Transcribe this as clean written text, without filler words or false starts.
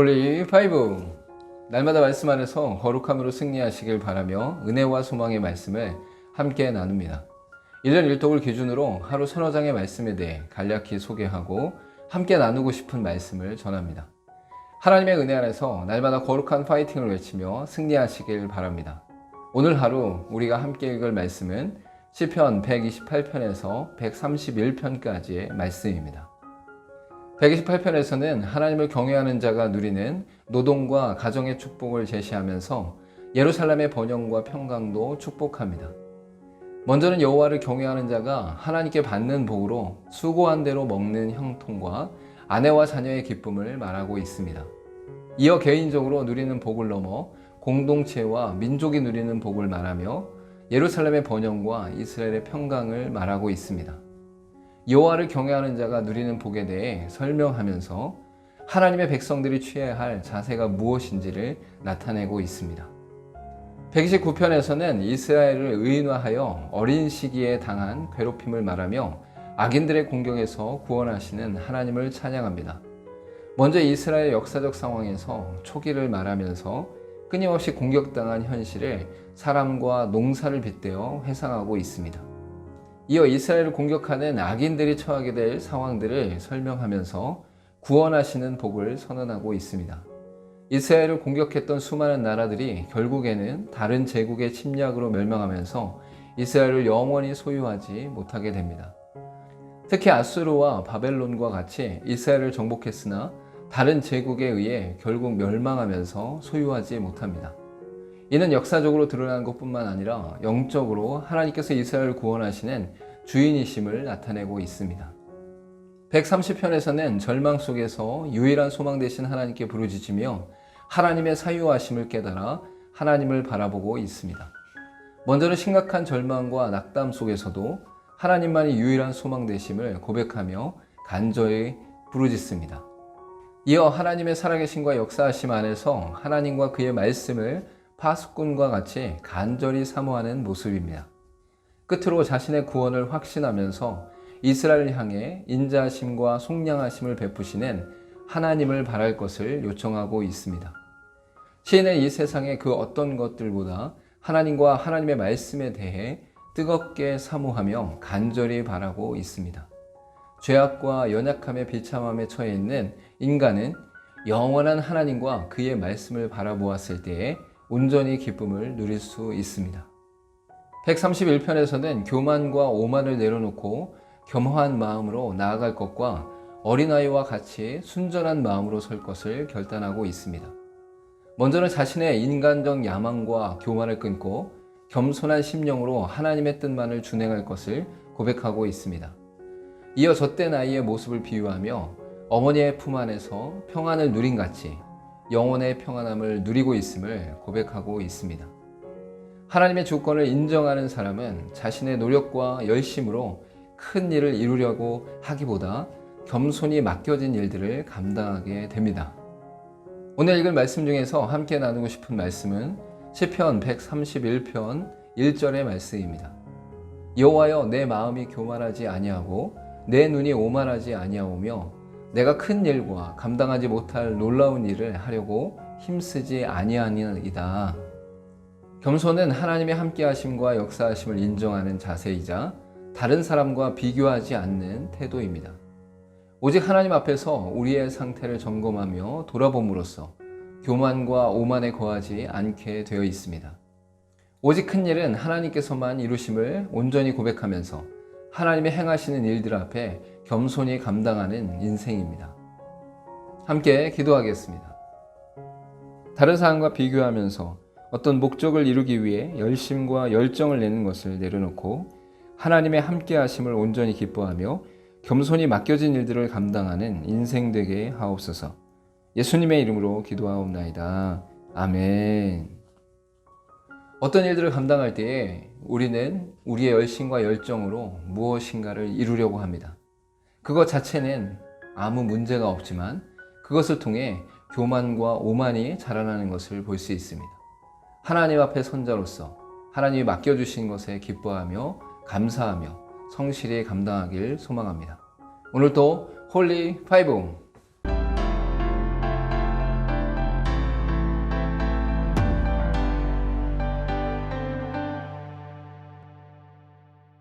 홀리 파이브, 날마다 말씀 안에서 거룩함으로 승리하시길 바라며 은혜와 소망의 말씀을 함께 나눕니다. 1년 1독을 기준으로 하루 서너 장의 말씀에 대해 간략히 소개하고 함께 나누고 싶은 말씀을 전합니다. 하나님의 은혜 안에서 날마다 거룩한 파이팅을 외치며 승리하시길 바랍니다. 오늘 하루 우리가 함께 읽을 말씀은 시편 128편에서 131편까지의 말씀입니다. 128편에서는 하나님을 경외하는 자가 누리는 노동과 가정의 축복을 제시하면서 예루살렘의 번영과 평강도 축복합니다. 먼저는 여호와를 경외하는 자가 하나님께 받는 복으로 수고한 대로 먹는 형통과 아내와 자녀의 기쁨을 말하고 있습니다. 이어 개인적으로 누리는 복을 넘어 공동체와 민족이 누리는 복을 말하며 예루살렘의 번영과 이스라엘의 평강을 말하고 있습니다. 여호와를 경외하는 자가 누리는 복에 대해 설명하면서 하나님의 백성들이 취해야 할 자세가 무엇인지를 나타내고 있습니다. 129편에서는 이스라엘을 의인화하여 어린 시기에 당한 괴롭힘을 말하며 악인들의 공격에서 구원하시는 하나님을 찬양합니다. 먼저 이스라엘 역사적 상황에서 초기를 말하면서 끊임없이 공격당한 현실을 사람과 농사를 빗대어 회상하고 있습니다. 이어 이스라엘을 공격하는 악인들이 처하게 될 상황들을 설명하면서 구원하시는 복을 선언하고 있습니다. 이스라엘을 공격했던 수많은 나라들이 결국에는 다른 제국의 침략으로 멸망하면서 이스라엘을 영원히 소유하지 못하게 됩니다. 특히 아수르와 바벨론과 같이 이스라엘을 정복했으나 다른 제국에 의해 결국 멸망하면서 소유하지 못합니다. 이는 역사적으로 드러난 것뿐만 아니라 영적으로 하나님께서 이스라엘을 구원하시는 주인이심을 나타내고 있습니다. 130편에서는 절망 속에서 유일한 소망 되신 하나님께 부르짖으며 하나님의 사유하심을 깨달아 하나님을 바라보고 있습니다. 먼저는 심각한 절망과 낙담 속에서도 하나님만이 유일한 소망 되심을 고백하며 간절히 부르짖습니다. 이어 하나님의 살아계심과 역사하심 안에서 하나님과 그의 말씀을 파수꾼과 같이 간절히 사모하는 모습입니다. 끝으로 자신의 구원을 확신하면서 이스라엘을 향해 인자하심과 속량하심을 베푸시는 하나님을 바랄 것을 요청하고 있습니다. 시인은 이 세상의 그 어떤 것들보다 하나님과 하나님의 말씀에 대해 뜨겁게 사모하며 간절히 바라고 있습니다. 죄악과 연약함의 비참함에 처해 있는 인간은 영원한 하나님과 그의 말씀을 바라보았을 때에 온전히 기쁨을 누릴 수 있습니다. 131편에서는 교만과 오만을 내려놓고 겸허한 마음으로 나아갈 것과 어린아이와 같이 순전한 마음으로 설 것을 결단하고 있습니다. 먼저는 자신의 인간적 야망과 교만을 끊고 겸손한 심령으로 하나님의 뜻만을 준행할 것을 고백하고 있습니다. 이어 젖된 아이의 모습을 비유하며 어머니의 품 안에서 평안을 누린 같이 영혼의 평안함을 누리고 있음을 고백하고 있습니다. 하나님의 주권을 인정하는 사람은 자신의 노력과 열심으로 큰 일을 이루려고 하기보다 겸손히 맡겨진 일들을 감당하게 됩니다. 오늘 읽을 말씀 중에서 함께 나누고 싶은 말씀은 시편 131편 1절의 말씀입니다. 여호와여, 내 마음이 교만하지 아니하고 내 눈이 오만하지 아니하오며 내가 큰 일과 감당하지 못할 놀라운 일을 하려고 힘쓰지 아니하니이다. 겸손은 하나님의 함께하심과 역사하심을 인정하는 자세이자 다른 사람과 비교하지 않는 태도입니다. 오직 하나님 앞에서 우리의 상태를 점검하며 돌아봄으로써 교만과 오만에 거하지 않게 되어 있습니다. 오직 큰 일은 하나님께서만 이루심을 온전히 고백하면서 하나님의 행하시는 일들 앞에 겸손히 감당하는 인생입니다. 함께 기도하겠습니다. 다른 사람과 비교하면서 어떤 목적을 이루기 위해 열심과 열정을 내는 것을 내려놓고 하나님의 함께하심을 온전히 기뻐하며 겸손히 맡겨진 일들을 감당하는 인생 되게 하옵소서. 예수님의 이름으로 기도하옵나이다. 아멘. 어떤 일들을 감당할 때에 우리는 우리의 열심과 열정으로 무엇인가를 이루려고 합니다. 그것 자체는 아무 문제가 없지만 그것을 통해 교만과 오만이 자라나는 것을 볼 수 있습니다. 하나님 앞에 선자로서 하나님이 맡겨주신 것에 기뻐하며 감사하며 성실히 감당하길 소망합니다. 오늘도 홀리 파이브